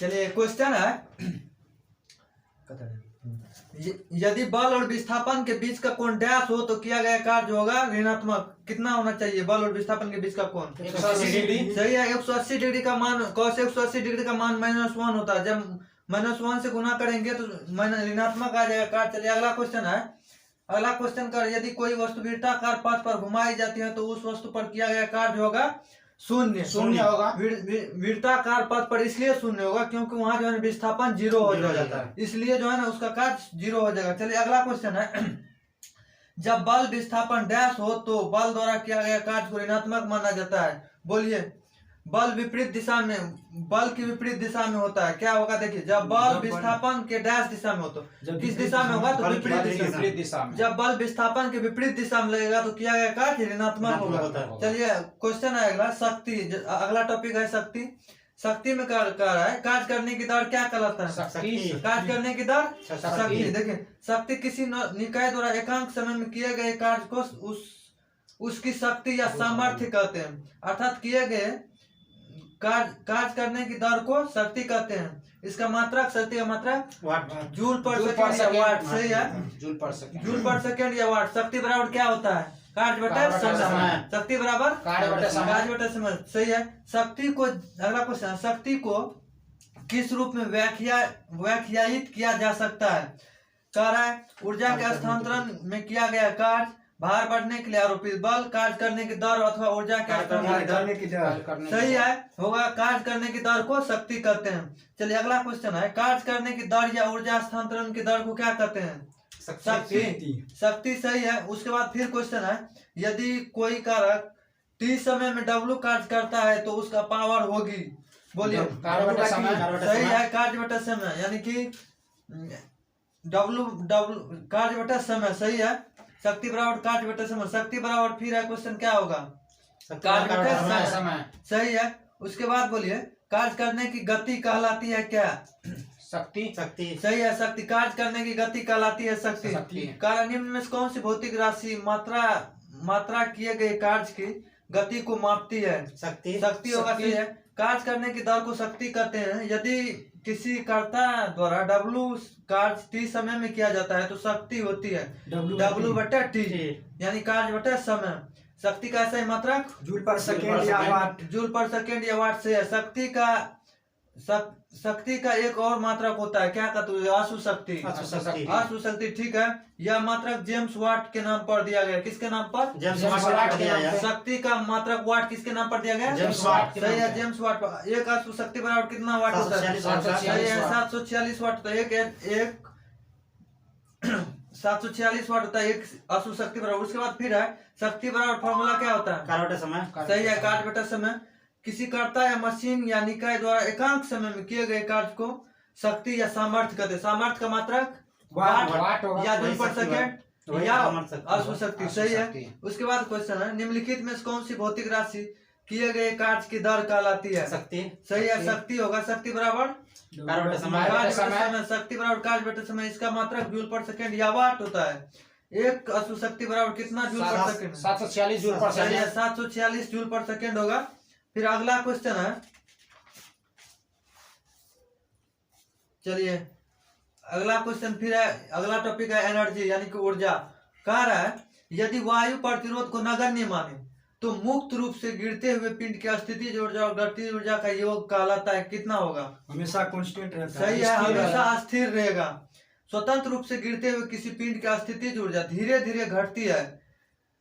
चलिए क्वेश्चन है, यदि बल और विस्थापन के बीच का कोण डैश हो तो किया गया कार्य होगा ऋणात्मक। कितना होना चाहिए बल और विस्थापन के बीच का कोण? 180 डिग्री। सही है। 180 डिग्री का मान cos 180 डिग्री का मान -1 होता है। जब -1 से गुना करेंगे तो ऋणात्मक आ जाएगा कार्य। चलिए अगला क्वेश्चन है। अगला क्वेश्चन कर, यदि कोई वस्तु वृत्ताकार पथ पर घुमाई जाती है तो उस वस्तु पर किया गया कार्य होगा शून्य। शून्य होगा। वृत्ताकार पथ पर इसलिए शून्य होगा क्योंकि वहां जो है विस्थापन 0 हो जाता है, इसलिए जो है ना उसका कार्य 0 हो जाएगा। चलिए अगला क्वेश्चन है, जब बल विस्थापन डैश हो तो बल द्वारा किया गया कार्य को ऋणात्मक माना जाता है। बोलिए। बल विपरीत दिशा में, बल की विपरीत दिशा में होता है, क्या होगा? देखिए, जब बल विस्थापन के डैश दिशा में हो तो किस दिशा में होगा? तो विपरीत दिशा में। जब बल विस्थापन के विपरीत दिशा में लगेगा तो किया गया कार्य ऋणात्मक होगा। चलिए क्वेश्चन है अगला, शक्ति। अगला टॉपिक है शक्ति। शक्ति में क्या कर रहा है? कार्य करने की दर क्या कहलाता है? कार्य करने की दर शक्ति। देखिए, शक्ति किसी निकाय द्वारा एकांक समय में किए गए कार्य को उसकी शक्ति या सामर्थ्य कहते हैं। अर्थात किए गए कार्य करने की दर को शक्ति कहते हैं। इसका मात्रक, शक्ति का मात्रक जूल पर सेकंड या वाट। सही है, जूल पर सेकंड या वाट। शक्ति बराबर क्या होता है? कार्य बटा समय। शक्ति बराबर कार्य बटा समय। सही है। शक्ति को, अगला क्वेश्चन, शक्ति को किस रूप में व्याख्यायित किया जा सकता है? कह रहा है ऊर्जा के हस्तांतरण में किया गया कार्य, भार बढ़ने के लिए आरोपित बल, कार्य करने की दर अथवा ऊर्जा के हस्तांतरण की दर। सही है, होगा। कार्य करने की दर को शक्ति कहते हैं। चलिए अगला क्वेश्चन है, कार्य करने की दर या ऊर्जा हस्तांतरण की दर को क्या कहते हैं? शक्ति। सही है। उसके बाद फिर क्वेश्चन है, यदि कोई कारक t समय में w कार्य करता है तो उसका पावर होगी। बोलिए। सही है, कार्य बटा समय, यानी कि w कार्य बटा समय। सही है। शक्ति बराबर कार्य बटा समय। शक्ति बराबर फिर है क्वेश्चन क्या होगा? कार्य बटा समय। सही है। उसके बाद बोलिए, कार्य करने की गति कहलाती है क्या? शक्ति। सही है, शक्ति। कार्य करने की गति कहलाती है शक्ति। कार्य निम्न में से कौन सी भौतिक राशि मात्रा किए गए कार्य की गति को मापती है? शक्ति होगा। सही है। कार्य करने की दर को शक्ति कहते हैं। यदि किसी कर्ता द्वारा w कार्य t समय में किया जाता है तो शक्ति होती है w बटा t, यानी कार्य बटा समय। शक्ति का ऐसा ही मात्रक जूल पर सेकेंड या वाट से है। शक्ति का एक और मात्रक होता है, क्या कहते हैं? आशु शक्ति। ठीक है। यह मात्रक जेम्स वाट के नाम पर दिया गया। किसके नाम पर? James Watt. शक्ति का मात्रक वाट किसके नाम पर दिया गया? James Watt. सही है, जेम्स वाट। एक आशु शक्ति बराबर कितना वाट होता है? 746 वाट होता है। एक 746 वाट होता है एक आशु शक्ति बराबर। उसके बाद फिर है शक्ति बराबर फॉर्मूला क्या होता है? कार्य बटा समय। सही है, कार्य बटा समय। किसी कर्ता या मशीन या निकाय द्वारा एकांक समय में किए गए कार्य को शक्ति या सामर्थ्य कहते हैं। सामर्थ्य का मात्रक वाट या जूल पर सेकंड या आशु शक्ति। सही है। उसके बाद क्वेश्चन है, निम्नलिखित में से कौन सी भौतिक राशि किए गए कार्य की दर कहलाती है? शक्ति। सही है, शक्ति होगा। शक्ति बराबर कार्य बटा समय। शक्ति बराबर कार्य बटा समय। इसका मात्रक जूल पर सेकंड या वाट होता है। एक अशु शक्ति बराबर कितना जूल पर सेकंड? 746 जूल पर सेकंड। 746 जूल पर सेकंड होगा। फिर अगला क्वेश्चन है, चलिए अगला क्वेश्चन फिर है, अगला टॉपिक है एनर्जी यानी कि ऊर्जा। कह रहा है यदि वायु प्रतिरोध को नगण्य माने तो मुक्त रूप से गिरते हुए पिंड की स्थितिज ऊर्जा और गतिज ऊर्जा का योग कहलाता है। कितना होगा? हमेशा कांस्टेंट रहता है। सही है, हमेशा स्थिर रहेगा। स्वतंत्र रूप से गिरते हुए किसी पिंड की स्थितिज ऊर्जा धीरे धीरे घटती है।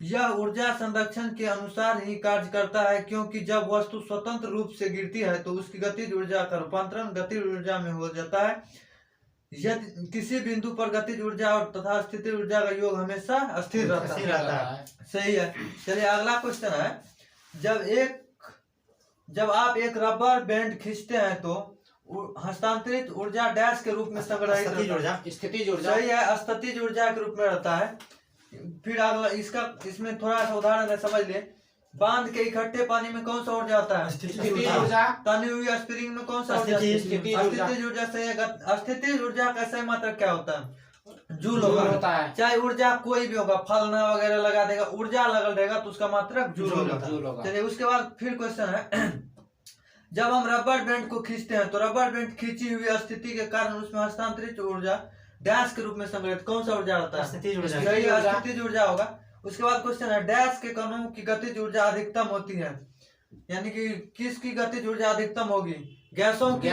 यह ऊर्जा संरक्षण के अनुसार ही कार्य करता है, क्योंकि जब वस्तु स्वतंत्र रूप से गिरती है तो उसकी गतिज ऊर्जा का रूपांतरण गतिज ऊर्जा में हो जाता है। यदि किसी बिंदु पर गतिज ऊर्जा और तथा स्थितिज ऊर्जा का योग हमेशा स्थिर रहता है। सही है। चलिए अगला क्वेश्चन है, जब आप एक रबर बैंड खींचते हैं तो हस्तांतरित ऊर्जा डैश के रूप में संग्रहित स्थितिज ऊर्जा। सही है, स्थितिज ऊर्जा के रूप में रहता है। फिर अगला इसमें थोड़ा सा उदाहरण है, समझ ले। बांध के इकट्ठे पानी में कौन सा ऊर्जा होता है? स्थितिज ऊर्जा। तनी हुई स्प्रिंग में कौन सा ऊर्जा? स्थितिज ऊर्जा। सही है। स्थितिज ऊर्जा का सही मात्रक क्या होता है? जूल होता है। चाहे ऊर्जा कोई भी होगा, फलना वगैरह लगा देगा, ऊर्जा लगल रहेगा तो उसका मात्रक जूल होगा। चलिए उसके बाद फिर क्वेश्चन है, जब हम रबर बैंड को खींचते हैं तो रबर बैंड खींची हुई स्थिति के कारण उसमें हस्तांतरित ऊर्जा डैश के रूप में संग्रहित कौन सा ऊर्जा होता है? स्थितिज ऊर्जा। सही है, स्थितिज ऊर्जा होगा। उसके बाद क्वेश्चन है डैश के कणों की गतिज ऊर्जा अधिकतम होती है, यानी कि किसकी गतिज ऊर्जा अधिकतम होगी? गैसों की।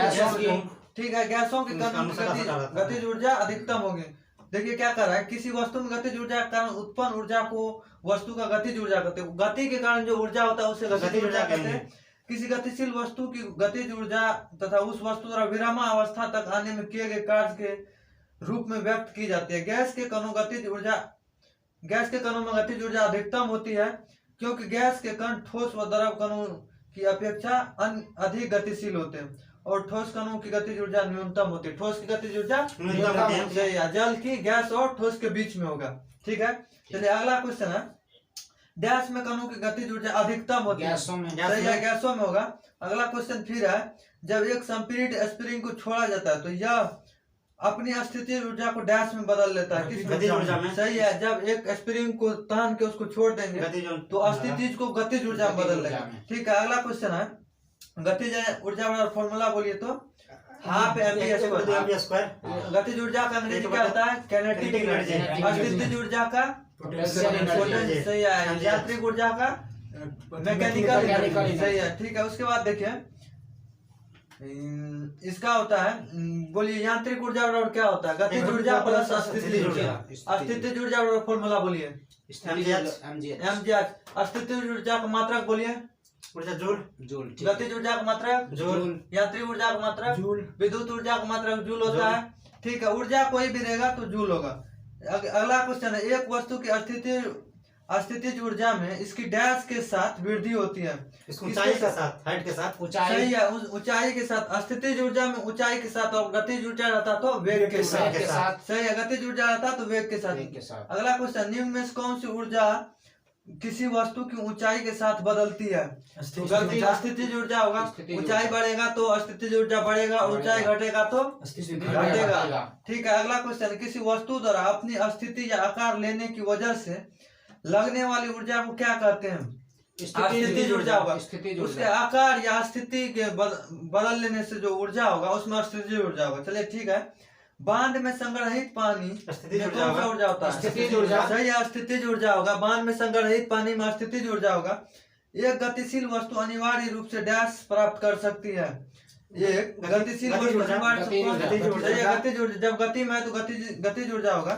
ठीक है, गैसों के कणों की गतिज ऊर्जा अधिकतम होगी। देखिए क्या कर रहा है, किसी वस्तु में गतिज ऊर्जा के कारण उत्पन्न ऊर्जा को वस्तु का गतिज ऊर्जा कहते हैं। गति के कारण जो ऊर्जा होता है उसे गतिज ऊर्जा कहते हैं। किसी गतिशील वस्तु की गतिज ऊर्जा तथा उस वस्तु द्वारा विरामावस्था तक आने में किए गए कार्य के रूप में व्यक्त की जाती है। गैस के कणों में गतिज ऊर्जा अधिकतम होती है क्योंकि गैस के कण ठोस व द्रव कणों की अपेक्षा अधिक गतिशील होते हैं और ठोस कणों की गतिज ऊर्जा न्यूनतम होती है। ठोस की गतिज ऊर्जा न्यूनतम, जल की, गैस और ठोस के बीच में होगा। ठीक है, चलिए अगला क्वेश्चन है डैश में कणों की गतिज ऊर्जा अधिकतम होती है। गैसों में। सही है, गैसों में होगा। अगला क्वेश्चन फिर है जब एक संपीड़ित स्प्रिंग को छोड़ा जाता है तो यह अपनी स्थितिज ऊर्जा को डैश में बदल लेता है। किस गतिज ऊर्जा में? सही है, जब एक स्प्रिंग को तान के उसको छोड़ देंगे तो स्थितिज को गतिज ऊर्जा में बदल लेगा। ठीक है, अगला क्वेश्चन है गतिज ऊर्जा वाला फॉर्मूला बोलिए तो हाफ mv²। गतिज ऊर्जा का अंग्रेजी क्या होता है? Kinetic energy. स्थितिज ऊर्जा का सही है, यांत्रिक ऊर्जा का मैकेनिकल एनर्जी। सही है, ठीक है। उसके बाद देखिए इसका होता है, बोलिए यांत्रिक ऊर्जा बराबर क्या होता है? गतिज ऊर्जा प्लस स्थितिज ऊर्जा। स्थितिज ऊर्जा बराबर फॉर्मूला बोलिए mgh। स्थितिज ऊर्जा का मात्रक बोलिए ऊर्जा जूल। गतिज ऊर्जा का मात्रक जूल। यांत्रिक ऊर्जा का मात्रक जूल। विद्युत ऊर्जा का मात्रक जूल होता है। ठीक है, ऊर्जा कोई भी रहेगा तो जूल होगा। अगला क्वेश्चन है एक वस्तु की स्थितिज ऊर्जा में इसकी डैश के साथ वृद्धि होती है। ऊंचाई के साथ, हाइट के साथ। सही है, ऊंचाई के साथ। स्थितिज ऊर्जा में ऊंचाई के साथ और गतिज ऊर्जा रहता तो वेग के साथ। सही है, गतिज ऊर्जा रहता तो वेग के साथ। अगला क्वेश्चन निम्न में से कौन सी ऊर्जा किसी वस्तु की ऊंचाई के साथ बदलती है? स्थितिज ऊर्जा होगा। ऊंचाई बढ़ेगा तो स्थितिज ऊर्जा बढ़ेगा, ऊंचाई घटेगा तो घटेगा। ठीक है, अगला क्वेश्चन किसी वस्तु द्वारा अपनी स्थिति या आकार लेने की वजह से लगने वाली ऊर्जा को क्या कहते हैं? स्थितिज ऊर्जा होगा। उसके आकार या स्थिति के बदल लेने से जो ऊर्जा होगा उसमें स्थितिज ऊर्जा होगा। चलिए ठीक है, बांध में संग्रहित पानी स्थितिज में कौन सा ऊर्जा होता है? स्थितिज ऊर्जा। सही है, स्थितिज ऊर्जा होगा। बांध में संग्रहित पानी में स्थितिज ऊर्जा होगा। एक गतिशील वस्तु अनिवार्य रूप से डैश प्राप्त कर सकती है। एक गतिशील वस्तु गतिज ऊर्जा, जब गति में है तो गतिज ऊर्जा होगा।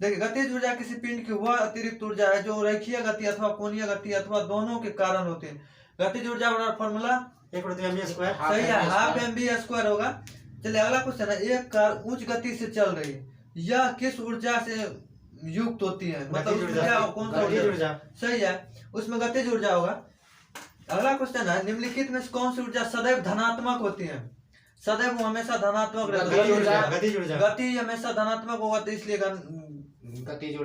देखिए गतिज ऊर्जा किसी पिंड की वह अतिरिक्त ऊर्जा है जो रेखीय गति अथवा कोणीय गति अथवा दोनों के कारण होते हैं। गतिज ऊर्जा बराबर फॉर्मूला सही है, हाफ mv² होगा। चलिए अगला क्वेश्चन है एक कार उच्च गति से चल रही है, यह किस ऊर्जा से युक्त होती है? मतलब उसमें कौन सा ऊर्जा? सही है, उसमें गतिज ऊर्जा होगा। अगला क्वेश्चन है निम्नलिखित में कौन सी ऊर्जा सदैव धनात्मक होती है? सदैव हमेशा धनात्मक रहती है। गति हमेशा धनात्मक होगा तो इसलिए गतिज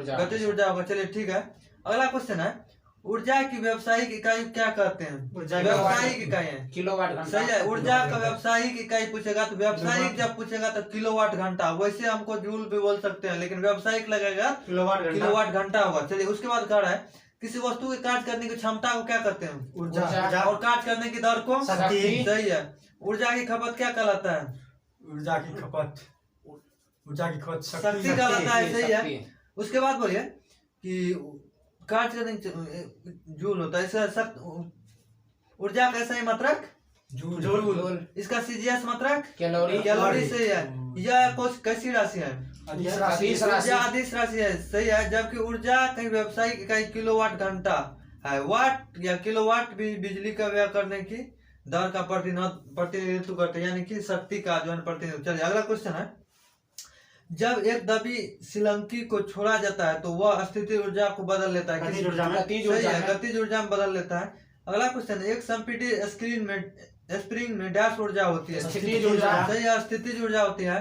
ऊर्जा होगा। चलिए ठीक है, अगला क्वेश्चन है ऊर्जा की व्यावसायिक इकाई क्या कहते हैं? व्यावसायिक इकाई है किलोवाट घंटा। सही है, ऊर्जा का व्यावसायिक इकाई पूछेगा तो व्यावसायिक जब पूछेगा तो किलोवाट घंटा। वैसे हमको जूल भी बोल सकते हैं लेकिन व्यावसायिक लगेगा किलोवाट घंटा होगा। चलिए उसके बाद कह रहा है किसी वस्तु के कार्य करने की क्षमता को क्या कहते हैं? ऊर्जा। और कार्य करने की दर को शक्ति। सही है, ऊर्जा की खपत क्या कहलाता है? ऊर्जा की खपत शक्ति कहलाता है। सही है, उसके बाद बोलिए कि कार्य करने जूल होता है। इसका ऊर्जा का सही मात्रक जूल। इसका सीजीएस मात्रक कैलोरी। सही है, यह कैसी राशि है? ऊर्जा अदिश राशि है। सही है, जबकि ऊर्जा कहीं व्यावसायिक इकाई किलोवाट घंटा है। वाट या किलोवाट भी बिजली का व्यय करने की दर का प्रतिनिधित्व करते हैं, यानी कि शक्ति का जो है प्रतिनिधित्व। चलिए अगला क्वेश्चन है जब एक दबी श्रीलंकी को छोड़ा जाता है तो वह स्थितिज ऊर्जा को बदल लेता है। गतिज ऊर्जा में बदल लेता है। अगला क्वेश्चन एक संपीड़ित स्प्रिंग में डैश ऊर्जा होती है। स्थितिज ऊर्जा। सही है, स्थितिज ऊर्जा होती है।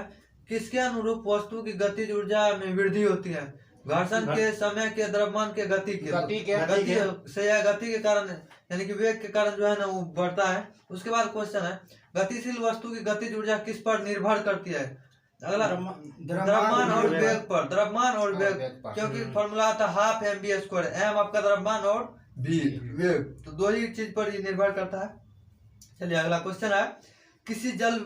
किसके अनुरूप वस्तु की गतिज ऊर्जा में वृद्धि होती है? घर्षण के समय के द्रव्यमान के गति के सही है, गति के कारण यानी कि वेग के कारण जो है ना वो बढ़ता है। उसके बाद क्वेश्चन है गतिशील वस्तु की गतिज ऊर्जा किस पर निर्भर करती है? अगला द्रव्यमान और वेग पर। द्रव्यमान और वेग, क्योंकि फॉर्मूला था हाफ mv²। m आपका द्रव्यमान और v वेग, तो दो ही चीज पर ये निर्भर करता है। चलिए अगला क्वेश्चन है, किसी जल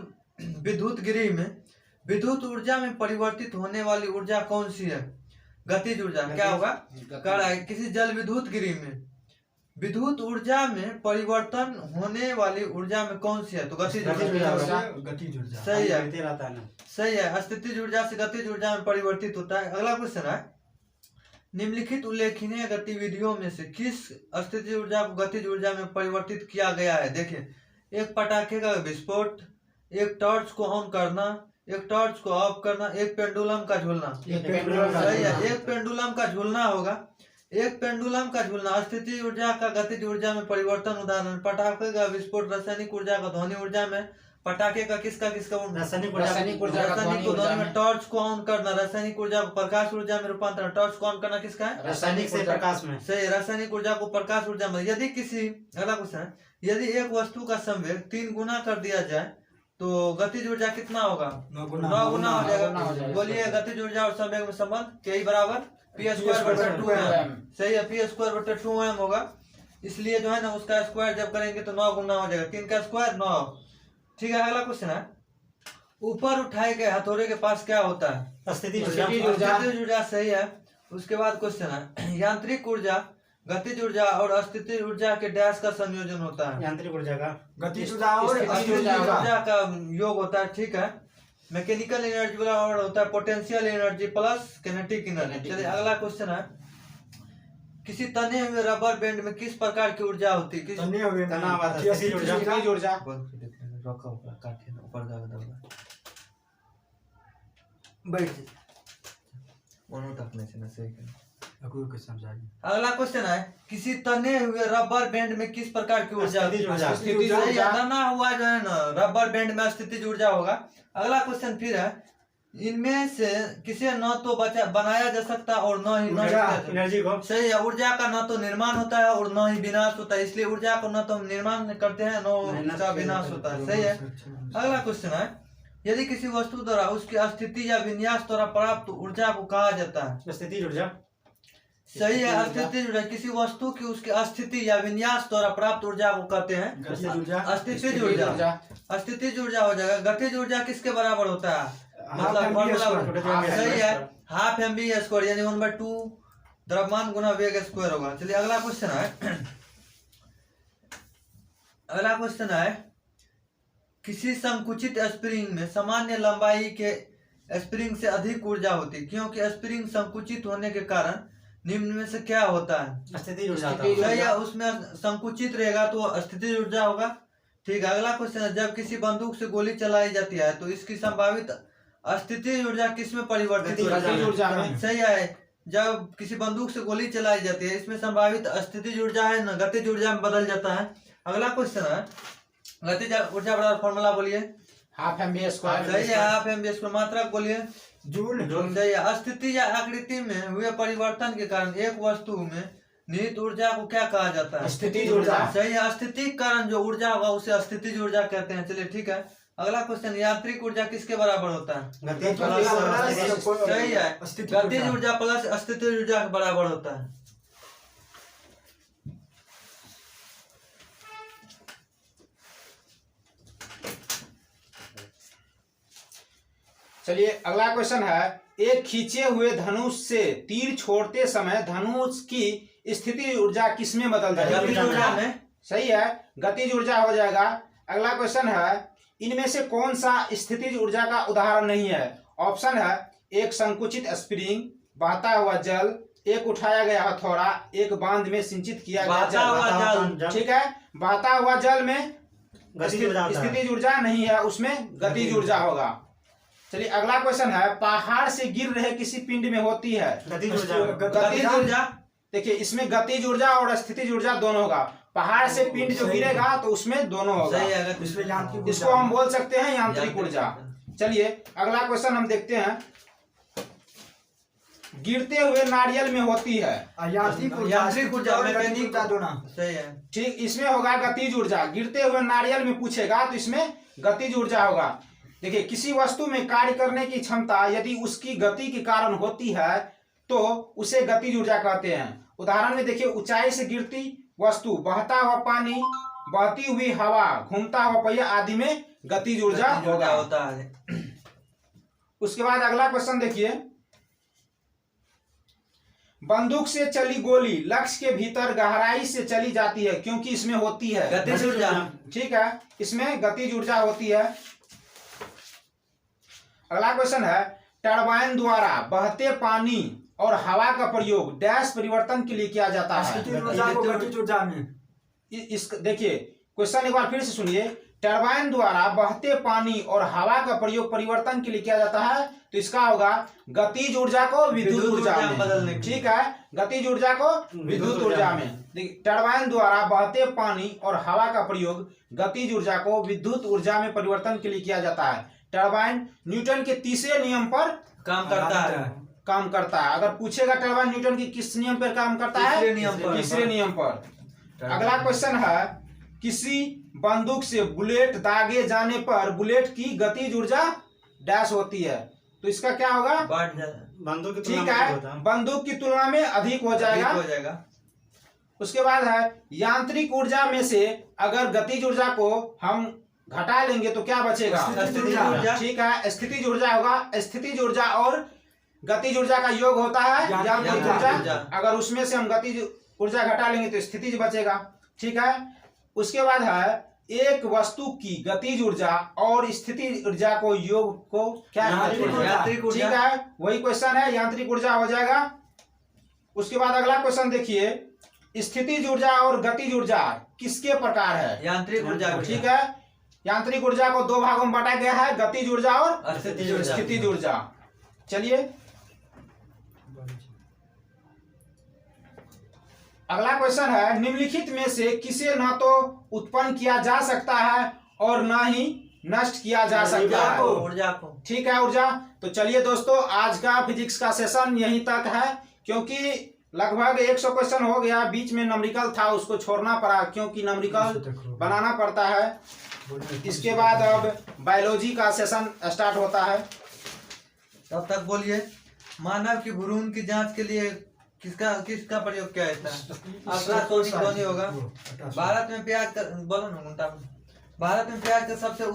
विद्युत गृह में विद्युत ऊर्जा में परिवर्तित होने वाली ऊर्जा कौन सी है? गतिज ऊर्जा। क्या होगा? कह रहा है किसी जल विद्युत गृह में विद्युत ऊर्जा में परिवर्तन होने वाली ऊर्जा में कौन सी है? तो गतिज ऊर्जा। गतिज ऊर्जा। सही है, बढ़ते रहता है ना। सही है। स्थितिज ऊर्जा से गतिज ऊर्जा में परिवर्तित होता है। अगला क्वेश्चन है, निम्नलिखित उल्लेखनीय गतिविधियों में से किस स्थितिज ऊर्जा को गतिज ऊर्जा में परिवर्तित किया गया है? देखिए, एक पटाखे का विस्फोट, एक टॉर्च को ऑन करना, एक टॉर्च को ऑफ करना, एक पेंडुलम का झूलना। सही है, एक पेंडुलम का झूलना होगा। एक पेंडुलम का झूलना स्थितिज ऊर्जा का गतिज ऊर्जा में परिवर्तन। उदाहरण, पटाखे का विस्फोट रासायनिक ऊर्जा का ध्वनि ऊर्जा में, पटाखे का किसका रासायनिक ऊर्जा रासायनिक को ध्वनि में, टॉर्च को ऑन करना रासायनिक ऊर्जा को प्रकाश ऊर्जा में रूपांतरण, टॉर्च को ऑन करना किसका है? रासायनिक से प्रकाश में। सही, रासायनिक ऊर्जा को प्रकाश ऊर्जा में। यदि किसी, अगला क्वेश्चन है, यदि एक वस्तु का संवेग 3 गुना कर दिया जाए तो गतिज ऊर्जा कितना होगा? 9 गुना हो जाएगा। बोलिए, गतिज ऊर्जा और संवेग में संबंध के बराबर p²/2m। सही है, p²/2m होगा। इसलिए जो है ना उसका स्क्वायर जब करेंगे तो 9 गुना हो जाएगा। 3 का स्क्वायर 9। ठीक है, अगला क्वेश्चन है, ऊपर उठाए गए हथौड़े के पास क्या होता है? स्थितिज ऊर्जा। सही है। उसके बाद क्वेश्चन है, यांत्रिक ऊर्जा, गतिज ऊर्जा और स्थितिज ऊर्जा के डैश का संयोजन होता है। यांत्रिक ऊर्जा का गतिज ऊर्जा और स्थितिज ऊर्जा का योग होता है। ठीक है, मैकेनिकल एनर्जी वाला और होता है potential energy plus kinetic energy. चलिए अगला क्वेश्चन है, किसी तने हुए रबर बैंड में किस प्रकार की ऊर्जा होती है? तने हुए तनाव स्थितिज ऊर्जा। स्थितिज ऊर्जा। अगला क्वेश्चन है, किसी तने हुए रबर बैंड में किस प्रकार की ऊर्जा होती है? स्थितिज ऊर्जा। तना हुआ जो है ना रबर बैंड में स्थितिज ऊर्जा होगा। अगला क्वेश्चन फिर है, इनमें से किसे न तो बनाया जा सकता और न ही नष्ट। एनर्जी को। सही है, ऊर्जा का न तो निर्माण होता है और न ही विनाश होता है। इसलिए ऊर्जा को न तो हम निर्माण करते हैं न उसका विनाश होता है। सही है। अगला क्वेश्चन है, यदि किसी वस्तु द्वारा उसकी स्थिति या विन्यास द्वारा प्राप्त ऊर्जा को कहा जाता है? स्थितिज ऊर्जा। सही है, स्थितिज ऊर्जा। किसी वस्तु की उसकी स्थिति या विन्यास द्वारा प्राप्त ऊर्जा को कहते हैं गतिज ऊर्जा। स्थितिज ऊर्जा। स्थितिज ऊर्जा हो जाएगा। गतिज ऊर्जा किसके बराबर होता है? मतलब फॉर्मूला। सही है, हाफ mv² यानी 1/2 द्रव्यमान गुना वेग स्क्वायर होगा। चलिए अगला क्वेश्चन है, अगला क्वेश्चन है, किसी संकुचित स्प्रिंग में सामान्य लंबाई के स्प्रिंग से अधिक ऊर्जा होती है, क्योंकि स्प्रिंग संकुचित होने के कारण निम्न में से क्या होता है? स्थितिज ऊर्जा। सही है, उसमें संकुचित रहेगा तो स्थितिज ऊर्जा होगा। ठीक है, अगला क्वेश्चन है, जब किसी बंदूक से गोली चलाई जाती है तो इसकी संभावित स्थितिज ऊर्जा किस में परिवर्तित होती है? सही है, जब किसी बंदूक से गोली चलाई जाती है इसमें संभावित स्थितिज ऊर्जा है ना गतिज ऊर्जा में बदल जाता है। अगला क्वेश्चन है, गतिज ऊर्जा बराबर फॉर्मूला बोलिए। Half mv²। सही है, हाफ mv²। मात्रक बोलिए। जूल। सही है, स्थिति या आकृति में हुए परिवर्तन के कारण एक वस्तु में निहित ऊर्जा को क्या कहा जाता है? स्थितिज ऊर्जा। सही है, स्थिति के कारण जो ऊर्जा होगा उसे स्थितिज ऊर्जा कहते हैं। चलिए ठीक है, अगला क्वेश्चन, यांत्रिक ऊर्जा किसके बराबर होता है? गतिज सही है, गतिज ऊर्जा प्लस स्थितिज ऊर्जा के बराबर होता है। चलिए अगला क्वेश्चन है, एक खींचे हुए धनुष से तीर छोड़ते समय धनुष की स्थिति ऊर्जा किसमें बदल गतिज ऊर्जा जाएगी? में। सही है, गतिज ऊर्जा हो जाएगा। अगला क्वेश्चन है, इनमें से कौन सा स्थितिज ऊर्जा का उदाहरण नहीं है? ऑप्शन है, एक संकुचित स्प्रिंग, बहता हुआ जल, एक उठाया गया हथौड़ा, एक बांध में सिंचित किया गया बहता हुआ जल। ठीक है, बहता हुआ जल में गतिज ऊर्जा होता है। स्थितिज ऊर्जा नहीं है, उसमें गतिज ऊर्जा होगा। चलिए अगला क्वेश्चन है, पहाड़ से गिर रहे किसी पिंड में होती है? गतिज ऊर्जा। गतिज ऊर्जा। देखिए, इसमें गतिज ऊर्जा और स्थितिज ऊर्जा दोनों होगा। पहाड़ से पिंड जो गिरेगा तो उसमें दोनों होगा। सही है, इसमें यांत्रिक इसको हम बोल सकते हैं यांत्रिक ऊर्जा। चलिए अगला क्वेश्चन हम देखते हैं, गिरते हुए नारियल में होती है? यांत्रिक ऊर्जा मैकेनिक ऊर्जा दोनों। सही है। ठीक, इसमें होगा गतिज ऊर्जा। गिरते हुए नारियल में पूछेगा तो इसमें गतिज ऊर्जा होगा। देखिए, किसी वस्तु में कार्य करने की क्षमता यदि उसकी गति के कारण होती है तो उसे गतिज ऊर्जा कहते हैं। उदाहरण में देखिए, ऊंचाई से गिरती वस्तु, बहता हुआ पानी, बहती हुई हवा, घूमता हुआ पहिया आदि में गतिज ऊर्जा होगा। होता है। उसके बाद अगला क्वेश्चन देखिए, बंदूक से चली गोली लक्ष्य के भीतर गहराई से चली जाती है क्योंकि इसमें होती है गतिज ऊर्जा। ठीक है, इसमें गतिज ऊर्जा होती है। अगला क्वेश्चन है, टरबाइन द्वारा बहते पानी और हवा का प्रयोग डैश परिवर्तन के लिए किया जाता है। स्थितिज ऊर्जा को गतिज ऊर्जा में। इस देखिए क्वेश्चन एक बार फिर से सुनिए, टरबाइन द्वारा बहते पानी और हवा का प्रयोग परिवर्तन के लिए किया जाता है, तो इसका होगा गतिज ऊर्जा को विद्युत ऊर्जा में बदलने के लिए। ठीक है, गतिज ऊर्जा को विद्युत ऊर्जा में। देखिए, टरबाइन द्वारा बहते पानी और हवा का प्रयोग गतिज ऊर्जा को विद्युत ऊर्जा में परिवर्तन के लिए किया जाता है। टरबाइन न्यूटन के तीसरे नियम पर काम करता है। काम करता है। अगर पूछेगा टरबाइन न्यूटन की किस नियम पर काम करता है? तीसरे नियम पर। तीसरे नियम पर। अगला क्वेश्चन है, किसी बंदूक से बुलेट दागे जाने पर बुलेट की गतिज ऊर्जा डैश होती है, तो इसका क्या होगा? बढ़ जाए। बंदूक की ठीक तुलना में है, होता है। बंदूक की तुलना में अधिक हो जाएगा। ठीक हो जाएगा। उसके बाद है, यांत्रिक ऊर्जा में से अगर गतिज ऊर्जा को हम घटा लेंगे तो क्या बचेगा? स्थितिज ऊर्जा। ठीक है, स्थितिज ऊर्जा होगा। स्थितिज ऊर्जा और गतिज ऊर्जा का योग होता है यांत्रिक ऊर्जा। ऊर्जा। अगर उसमें से हम गतिज ऊर्जा घटा लेंगे तो स्थितिज बचेगा। ठीक है, उसके बाद है, एक वस्तु की गतिज ऊर्जा और स्थितिज ऊर्जा को योग को क्या यांत्रिक ठीक ऊर्जा। है, वही क्वेश्चन है, यांत्रिक ऊर्जा हो जाएगा। उसके बाद अगला क्वेश्चन देखिए, स्थितिज ऊर्जा और गतिज ऊर्जा किसके प्रकार है? यांत्रिक ऊर्जा। ठीक है, यांत्रिक ऊर्जा को दो भागों में बांटा गया है, गतिज ऊर्जा और स्थितिज ऊर्जा। स्थितिज ऊर्जा। चलिए अगला क्वेश्चन है, निम्नलिखित में से किसे न तो उत्पन्न किया जा सकता है और न ही नष्ट किया जा सकता है? ऊर्जा को। ठीक है, ऊर्जा। तो चलिए दोस्तों, आज का फिजिक्स का सेशन यहीं तक है, क्योंकि लगभग 100 क्वेश्चन हो गया। बीच में न्यूमेरिकल था, उसको छोड़ना पड़ा क्योंकि न्यूमेरिकल बनाना पड़ता है। इसके बाद अब बायोलॉजी का सेशन स्टार्ट होता है। तब तक बोलिए, मानव की भ्रूण की जांच के लिए किसका प्रयोग किया जाता है? अल्ट्रासोनिक ध्वनि होगा। भारत में प्याज का बोलो ना घंटा में। भारत में प्याज का सबसे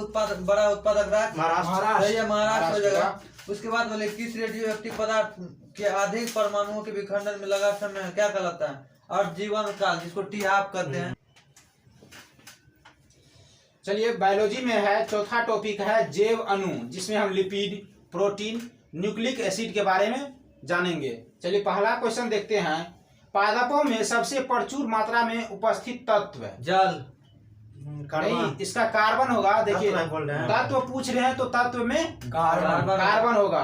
बड़ा उत्पादक राज्य महाराष्ट्र। सही है, महाराष्ट्र हो जाएगा। उसके बाद बोले, किस रेडियो एक्टिव पदार्थ के अधिक परमाणुओं के विखंडन में लगा समय क्या कहलाता है? और जीवन काल, जिसको टी हाफ कहते हैं। चलिए बायोलॉजी में है, चौथा टॉपिक है जैव अणु, जिसमें हम लिपिड, प्रोटीन, न्यूक्लिक एसिड के बारे में जानेंगे। चलिए पहला क्वेश्चन देखते हैं, पादपों में सबसे प्रचुर मात्रा में उपस्थित तत्व? जल। नहीं, इसका कार्बन होगा। देखिए, तत्व बोल रहे हैं। तत्व पूछ रहे हैं तो तत्व में कार्बन। कार्बन होगा।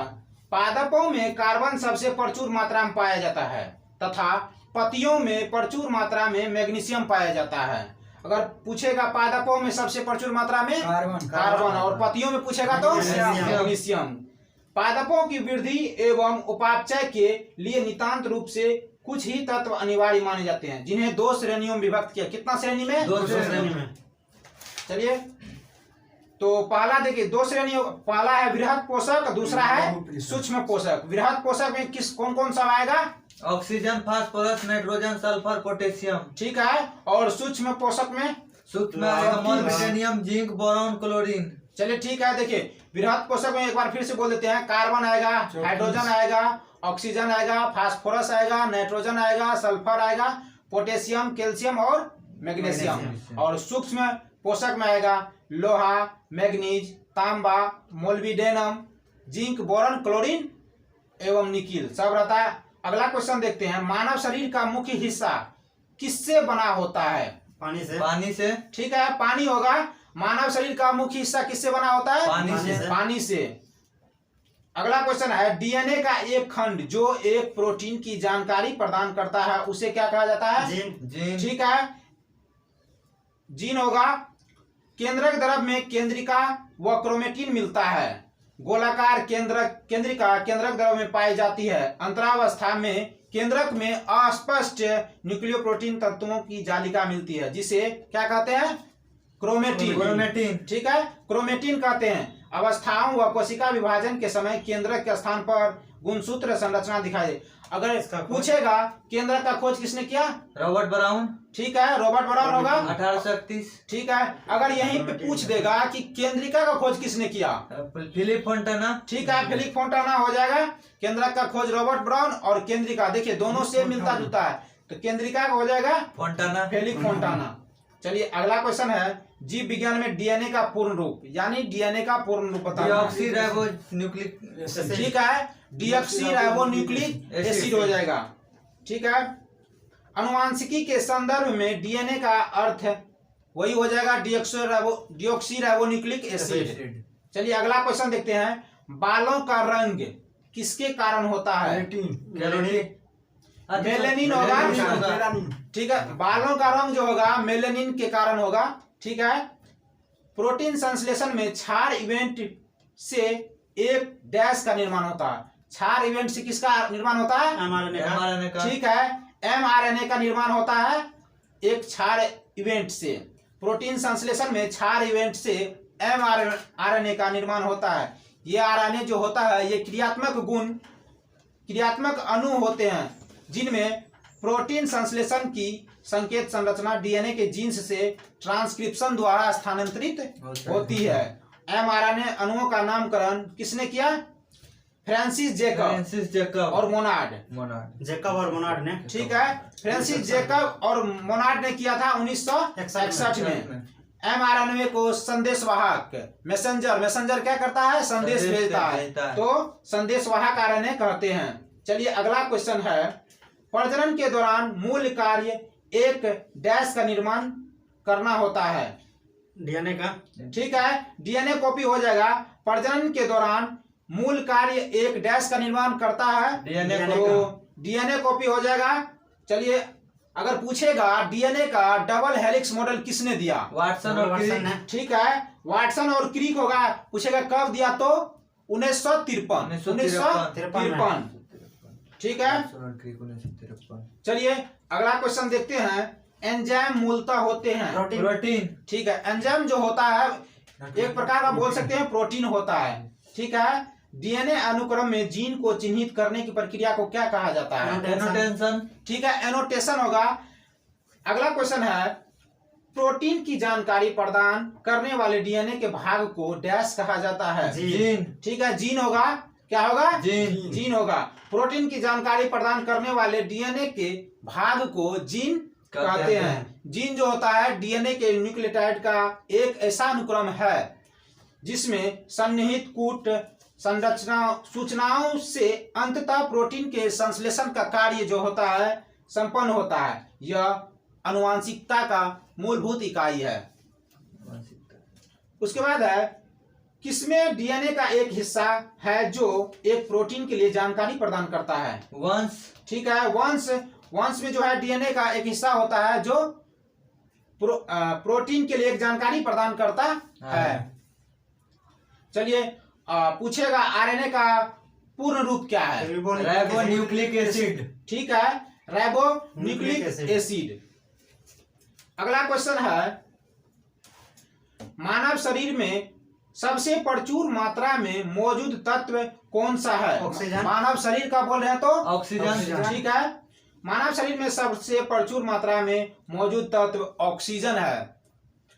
पादपों में कार्बन सबसे प्रचुर मात्रा में पाया जाता है तथा पत्तियों में प्रचुर मात्रा में मैग्नीशियम पाया जाता है। अगर पूछेगा पादपों में सबसे प्रचुर मात्रा में कार्बन और पत्तियों में पूछेगा तो मैग्नीशियम। पादपों की वृद्धि एवं उपापचय के लिए नितांत रूप से कुछ ही तत्व अनिवार्य माने जाते हैं, जिन्हें दो श्रेणियों में विभक्त किया। कितना श्रेणी में? दो श्रेणी में। चलिए, तो पहला देखिए, दो श्रेणी। पहला है वृहद पोषक, दूसरा है सूक्ष्म पोषक। वृहद पोषक में कौन कौन सा आएगा? Oxygen, phosphorus, nitrogen, sulphur, potassium. ठीक है, और सूक्ष्म पोषक में? सूक्ष्म मोलिब्डेनम, जिंक, बोरॉन, क्लोरीन। चलिए ठीक है, देखिए वृहद पोषक में एक बार फिर से बोल देते हैं, कार्बन आएगा, हाइड्रोजन आएगा, ऑक्सीजन आएगा, फास्फोरस आएगा, नाइट्रोजन आएगा, सल्फर आएगा, पोटेशियम, कैल्शियम और मैग्नीशियम। और सूक्ष्म पोषक में आएगा लोहा, मैग्नीज, तांबा, मोलिब्डेनम, जिंक, बोरॉन, क्लोरीन एवं निकिल सब रहता है। अगला क्वेश्चन देखते हैं, मानव शरीर का मुख्य हिस्सा किससे बना होता है? पानी से। पानी से। ठीक है, पानी होगा। मानव शरीर का मुख्य हिस्सा किससे बना होता है? पानी से। पानी से। अगला क्वेश्चन है, डीएनए का एक खंड जो एक प्रोटीन की जानकारी प्रदान करता है, उसे क्या कहा जाता है? जीन। ठीक है, जीन होगा। केंद्रक द्रव में केंद्रिका व क्रोमेटिन मिलता है। गोलाकार केंद्रिका केंद्रक द्रव में पाई जाती है। अंतरावस्था में केंद्रक में अस्पष्ट न्यूक्लियोप्रोटीन तत्वों की जालिका मिलती है, जिसे क्या कहते हैं? क्रोमेटिन। क्रोमेटिन। ठीक है, क्रोमेटिन कहते हैं। अवस्थाओं व कोशिका विभाजन के समय केंद्रक के स्थान पर गुणसूत्र संरचना दिखाई दे। अगर पूछेगा केंद्रक का खोज किसने किया? Robert brown. ठीक है, रॉबर्ट ब्राउन होगा 1831। ठीक है। अगर यहीं पे पूछ देगा कि केंद्रिका का खोज किसने किया? Philip Fontana. ठीक है, फिलिप फोंटाना हो जाएगा। केंद्रक का खोज रॉबर्ट ब्राउन और केंद्रिका, देखिए दोनों से मिलता जुलता है, तो केंद्रिका का हो जाएगा फोंटाना, फिलिप फोंटाना। चलिए अगला क्वेश्चन है, जीव विज्ञान में डीएनए का पूर्ण रूप, यानी डीएनए का पूर्ण रूप बताना। डीऑक्सीराइबोन्यूक्लिक। ठीक है, डीऑक्सीराइबोन्यूक्लिक एसिड हो जाएगा। ठीक है। अनुवांशिकी के संदर्भ में डीएनए का अर्थ वही हो जाएगा डीऑक्सीराइबोन्यूक्लिक एसिड। चलिए अगला क्वेश्चन देखते हैं, बालों का रंग किसके कारण होता है? मेलेनिन होगा। ठीक है, बालों का रंग जो होगा मेलेनिन के कारण होगा। ठीक है। प्रोटीन संश्लेषण में क्षार इवेंट से एक डैश का निर्माण होता है। क्षार इवेंट से किसका निर्माण होता है? mRNA का। ठीक है, mRNA का निर्माण होता है एक क्षार इवेंट से। प्रोटीन संश्लेषण में क्षार इवेंट से mRNA का निर्माण होता है। ये आरएनए जो होता है ये क्रियात्मक अणु होते हैं जिनमें प्रोटीन संश्लेषण की संकेत संरचना डीएनए के जीन्स से ट्रांसक्रिप्शन द्वारा स्थानांतरित होती है। mRNA अणुओं का नामकरण किसने किया? फ्रांसिस जेकब और मोनार्ड। जेकब और मोनार्ड ने। ठीक है, फ्रांसिस जेकब और मोनार्ड ने किया था 1961 में। mRNA को संदेशवाहक मैसेंजर क्या करता है? संदेश भेजता है, तो संदेशवाहक आरएनए कहते हैं। चलिए अगला क्वेश्चन है, प्रजनन के दौरान मूल कार्य एक डैश का निर्माण करना होता है। डीएनए का। ठीक है, डीएनए कॉपी हो जाएगा। प्रजनन के दौरान मूल कार्य एक डैश का निर्माण करता है, डीएनए कॉपी हो जाएगा। चलिए अगर पूछेगा डीएनए का डबल हेलिक्स मॉडल किसने दिया? वाटसन और क्रिक। ठीक है, वाटसन और क्रिक होगा। पूछेगा कब दिया, तो 1953। ठीक है। चलिए अगला क्वेश्चन देखते हैं, एंजाइम मूलतः होते हैं प्रोटीन। ठीक है, एंजाइम जो होता है एक प्रकार का बोल सकते हैं प्रोटीन होता है। ठीक है, डीएनए अनुक्रम में जीन को चिन्हित करने की प्रक्रिया को क्या कहा जाता है? एनोटेशन। ठीक है, एनोटेशन होगा। अगला क्वेश्चन है, प्रोटीन की जानकारी प्रदान करने वाले डीएनए के भाग को डैश कहा जाता है? जीन। ठीक है, जीन होगा। क्या होगा? जीन होगा। प्रोटीन की जानकारी प्रदान करने वाले डीएनए के भाग को जीन कहते हैं। जीन जो होता है डीएनए के न्यूक्लियोटाइड का एक ऐसा अनुक्रम है जिसमें सन्निहित कूट संरचना सूचनाओं से अंततः प्रोटीन के संश्लेषण का कार्य जो होता है संपन्न होता है। यह आनुवंशिकता का मूलभूत इकाई है। उसके बाद है, किसमें डीएनए का एक हिस्सा है जो एक प्रोटीन के लिए जानकारी प्रदान करता है? वंश। ठीक है, वंश में जो है डीएनए का एक हिस्सा होता है जो प्रोटीन के लिए एक जानकारी प्रदान करता है। चलिए पूछेगा आरएनए का पूर्ण रूप क्या है? Ribonucleic acid. ठीक है, राइबोन्यूक्लिक एसिड। अगला क्वेश्चन है, मानव शरीर में सबसे प्रचुर मात्रा में मौजूद तत्व कौन सा है? ऑक्सीजन। मानव शरीर का बोल रहे हैं तो ऑक्सीजन। ठीक है, मानव शरीर में सबसे प्रचुर मात्रा में मौजूद तत्व ऑक्सीजन है।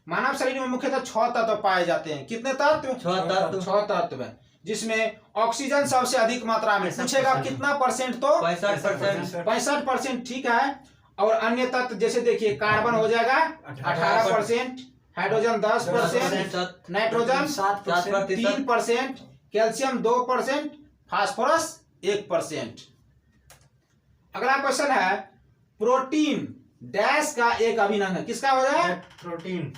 मानव शरीर में मुख्यतः 6 तत्व पाए जाते हैं। कितने तत्व? 6 तत्व, जिसमें ऑक्सीजन सबसे अधिक मात्रा में। पूछेगा कितना परसेंट, तो 65%। ठीक है, और अन्य तत्व जैसे देखिए कार्बन हो जाएगा 18%, हाइड्रोजन 10%, नाइट्रोजन 3%, कैल्शियम 2%, फास्फोरस 1%। अगला क्वेश्चन है, प्रोटीन डैश का एक अभिन्न है। किसका हो जाएगा? प्रोटीन।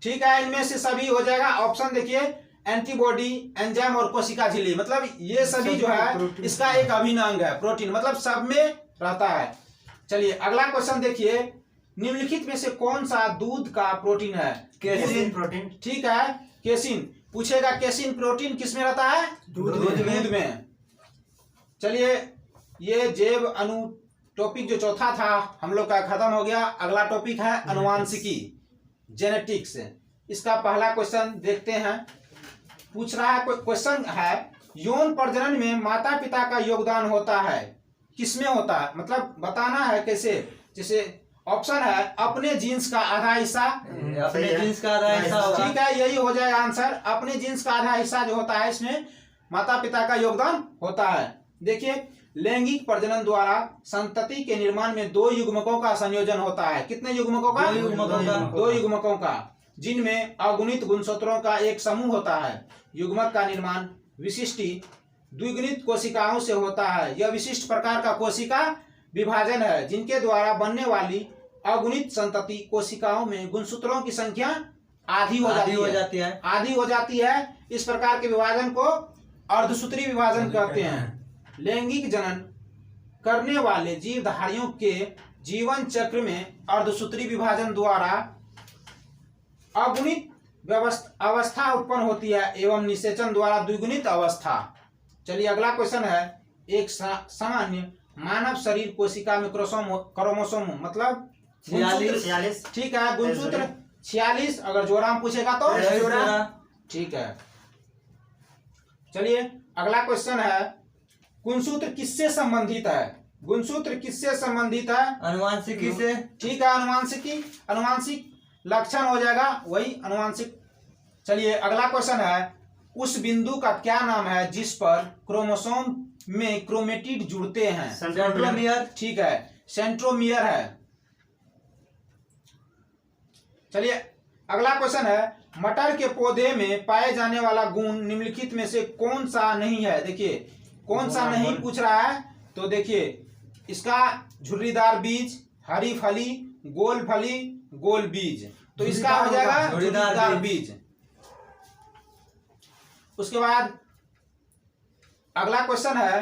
ठीक है, इनमें से सभी हो जाएगा। ऑप्शन देखिए, एंटीबॉडी, एंजाइम और कोशिका झिल्ली, मतलब ये सभी जो है इसका एक अभिन्न अंग है। प्रोटीन मतलब सब में रहता है। चलिए अगला क्वेश्चन देखिए, निम्नलिखित में से कौन सा दूध का प्रोटीन है? Casein protein. ठीक है, केसिन। पूछेगा केसिन प्रोटीन किस में रहता है? दूध में। चलिए ये जैव अणु टॉपिक जो चौथा था हम लोग का खत्म हो गया। अगला टॉपिक है अनुवांशिकी, जेनेटिक्स। इसका पहला क्वेश्चन देखते हैं। पूछ रहा है, कोई क्वेश्चन है, यौन प्रजनन में माता पिता का योगदान होता है, किसमें होता है, मतलब बताना है कैसे। जैसे ऑप्शन है अपने जीन्स का आधा हिस्सा, अपने जीन्स का आधा हिस्सा होगा। ठीक है, यही हो जाएगा आंसर। अपने जीन्स का आधा हिस्सा जो होता है इसमें माता पिता का योगदान होता है। देखिए, लैंगिक प्रजनन द्वारा संतति के निर्माण में दो युग्मकों का संयोजन होता है। कितने युग्मकों का? दो युग्मकों का, जिनमें अगुणित गुणसूत्रों का एक समूह होता है। युग्मक का निर्माण विशिष्ट द्विगुणित कोशिकाओं से होता है। यह विशिष्ट प्रकार का कोशिका विभाजन है जिनके द्वारा बनने वाली अगुणित संतति कोशिकाओं में गुणसूत्रों की संख्या आधी हो जाती है। इस प्रकार के विभाजन को अर्धसूत्री विभाजन कहते हैं। लैंगिक जनन करने वाले जीवधारियों के जीवन चक्र में अर्धसूत्री विभाजन द्वारा अगुणित अवस्था उत्पन्न होती है एवं निषेचन द्वारा द्विगुणित अवस्था। चलिए अगला क्वेश्चन है, एक सामान्य मानव शरीर कोशिका में क्रोमोसोम मतलब 46। ठीक है, गुणसूत्र 46। अगर जोड़ा में पूछेगा तो ठीक है। चलिए अगला क्वेश्चन है, गुणसूत्र किससे संबंधित है? गुणसूत्र किससे संबंधित है? अनुवांशिकी से। ठीक है, अनुवांशिक लक्षण हो जाएगा, वही अनुवांशिक। चलिए अगला क्वेश्चन है, उस बिंदु का क्या नाम है जिस पर क्रोमोसोम में क्रोमेटिड जुड़ते हैं? सेंट्रोमियर। ठीक है, सेंट्रोमियर है। चलिए अगला क्वेश्चन है, मटर के पौधे में पाए जाने वाला गुण निम्नलिखित में से कौन सा नहीं है? देखिए कौन सा नहीं पूछ रहा है, तो देखिए इसका झुर्रीदार बीज, हरी फली, गोल फली, गोल बीज, तो इसका हो जाएगा झुर्रीदार बीज। उसके बाद अगला क्वेश्चन है,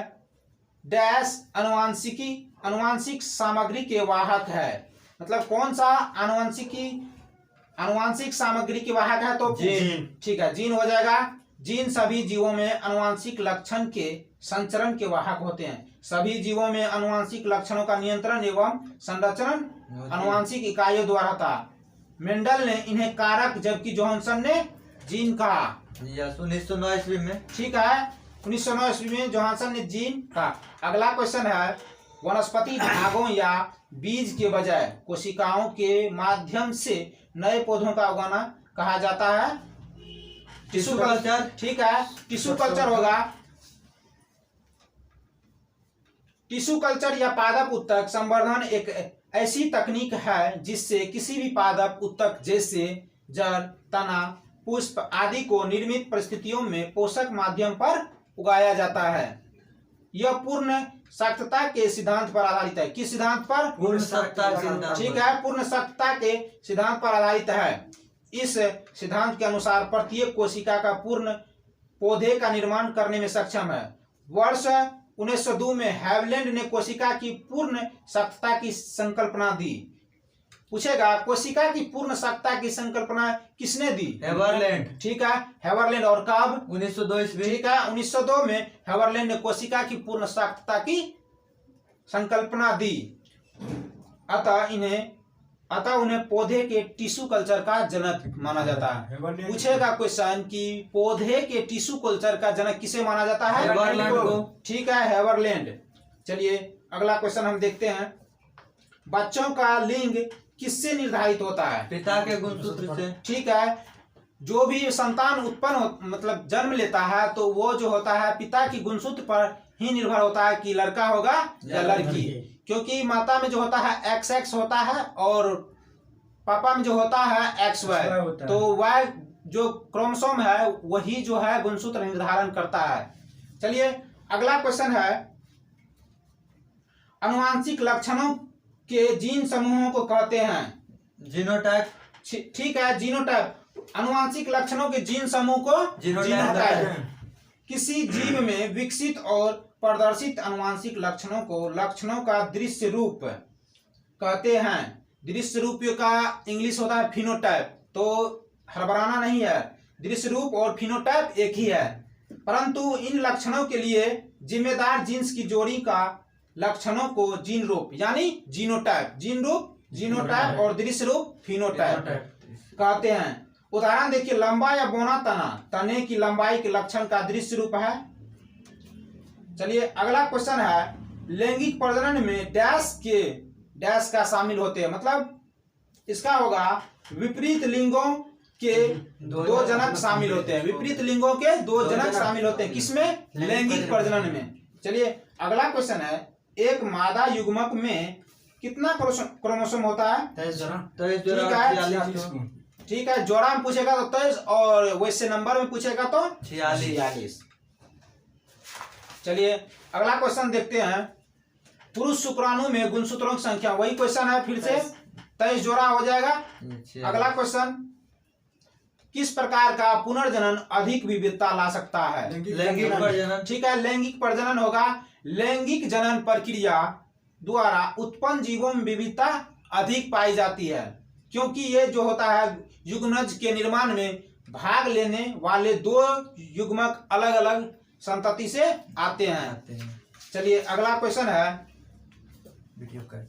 डैश अनुवांशिक सामग्री के वाहक है, मतलब कौन सा अनुवांशिक सामग्री के वाहक है? तो जीन। ठीक है, जीन हो जाएगा। जीन सभी जीवों में अनुवांशिक लक्षण के संचरण के वाहक होते हैं। सभी जीवों में अनुवांशिक लक्षणों का नियंत्रण एवं संरक्षण अनुवांशिक इकाइयों द्वारा था। मेंडल ने इन्हें कारक जबकि जोहानसन ने जीन कहा। 1909 ईस्वी में। ठीक है, 1909 ईस्वी में जोहानसन ने जीन कहा। अगला क्वेश्चन है, वनस्पति भागों या बीज के बजाय कोशिकाओं के माध्यम से नए पौधों का उगाना कहा जाता है टिश्यू कल्चर। ठीक है, टिश्यू कल्चर होगा। टिश्यू कल्चर या पादप उत्तक संवर्धन एक ऐसी तकनीक है जिससे किसी भी पादप उत्तक जैसे जड़, तना, पुष्प आदि को निर्मित परिस्थितियों में पोषक माध्यम पर उगाया जाता है। यह पूर्ण सख्तता के सिद्धांत पर आधारित है। किस सिद्धांत पर? पूर्ण सख्तता के सिद्धांत। ठीक है, पूर्ण सख्तता के सिद्धांत पर आधारित है। इस सिद्धांत के अनुसार प्रत्येक कोशिका का पूर्ण पौधे का निर्माण करने में सक्षम है। वर्ष 1902 में हैवलैंड ने कोशिका की पूर्ण सख्तता की संकल्पना दी। पूछेगा कोशिका की पूर्ण सख्तता की संकल्पना किसने दी? हैवरलैंड। ठीक है, हैवरलैंड। और कब? 1902 ईस्वी। ठीक है, 1902 में हैवरलैंड ने कोशिका की पूर्ण सख्तता की संकल्पना दी। अतः उन्हें पौधे के टिश्यू कल्चर का जनक माना जाता है। पूछेगा क्वेश्चन कि पौधे के टिश्यू कल्चर का जनक किसे माना जाता है? हैवरलैंड को। ठीक है, हैवरलैंड। चलिए अगला क्वेश्चन हम देखते हैं, बच्चों का लिंग किससे निर्धारित होता है? पिता के गुणसूत्र से। ठीक है, जो भी संतान उत्पन्न मतलब जन्म लेता है तो वो जो होता है पिता की गुणसूत्र पर ही निर्भर होता है कि लड़का होगा या लड़की। क्योंकि माता में जो होता है XX होता है और पापा में जो होता है XY, तो Y जो क्रोमोसोम है वही जो है गुणसूत्र निर्धारण करता है। चलिए अगला क्वेश्चन है, अनुवांशिक लक्षणों के जीन समूहों को कहते हैं जीनोटाइप। ठीक है, जीनोटाइप। अनुवांशिक लक्षणों के जीन समूह को जीनोटाइप। किसी जीव में विकसित और प्रदर्शित अनुवांशिक लक्षणों का दृश्य रूप कहते हैं। दृश्य रूप का इंग्लिश होता है फिनोटाइप, तो हड़बड़ाना नहीं है, दृश्य रूप और फिनोटाइप एक ही है। परंतु इन लक्षणों के लिए जिम्मेदार जीन्स की जोड़ी का लक्षणों को जीन रूप यानी जीनोटाइप, जीन रूप जीनोटाइप और दृश्य रूप फिनोटाइप कहते हैं। उदाहरण देखिए, लंबा या बौना तना तने की लंबाई के लक्षण का दृश्य रूप है। चलिए अगला क्वेश्चन है, लैंगिक प्रजनन में डैश का शामिल होते हैं, मतलब इसका होगा विपरीत लिंगों के दो जनक शामिल होते हैं। विपरीत लिंगों के दो जनक शामिल होते हैं किसमें? लैंगिक प्रजनन में। चलिए अगला क्वेश्चन है, एक मादा युग्मक में कितना क्रोमोसोम होता है? 23 जोड़ा। 23 ठीक जोड़ा है। 46 ठीक है, जोड़ा में पूछेगा तो 23 और वैसे नंबर में पूछेगा तो 46। चलिए अगला क्वेश्चन देखते हैं, पुरुष शुक्राणु में गुणसूत्रों की संख्या, वही क्वेश्चन है फिर से 23 जोड़ा हो जाएगा। अगला क्वेश्चन, किस प्रकार का पुनर्जनन अधिक विविधता ला सकता है? लैंगिक प्रजनन। ठीक है, लैंगिक प्रजनन होगा। लैंगिक जनन प्रक्रिया द्वारा उत्पन्न जीवों में विविधता अधिक पाई जाती है, क्योंकि ये जो होता है युग्मज के निर्माण में भाग लेने वाले दो युग्मक अलग अलग संतति से आते हैं। चलिए अगला क्वेश्चन है, वीडियो कर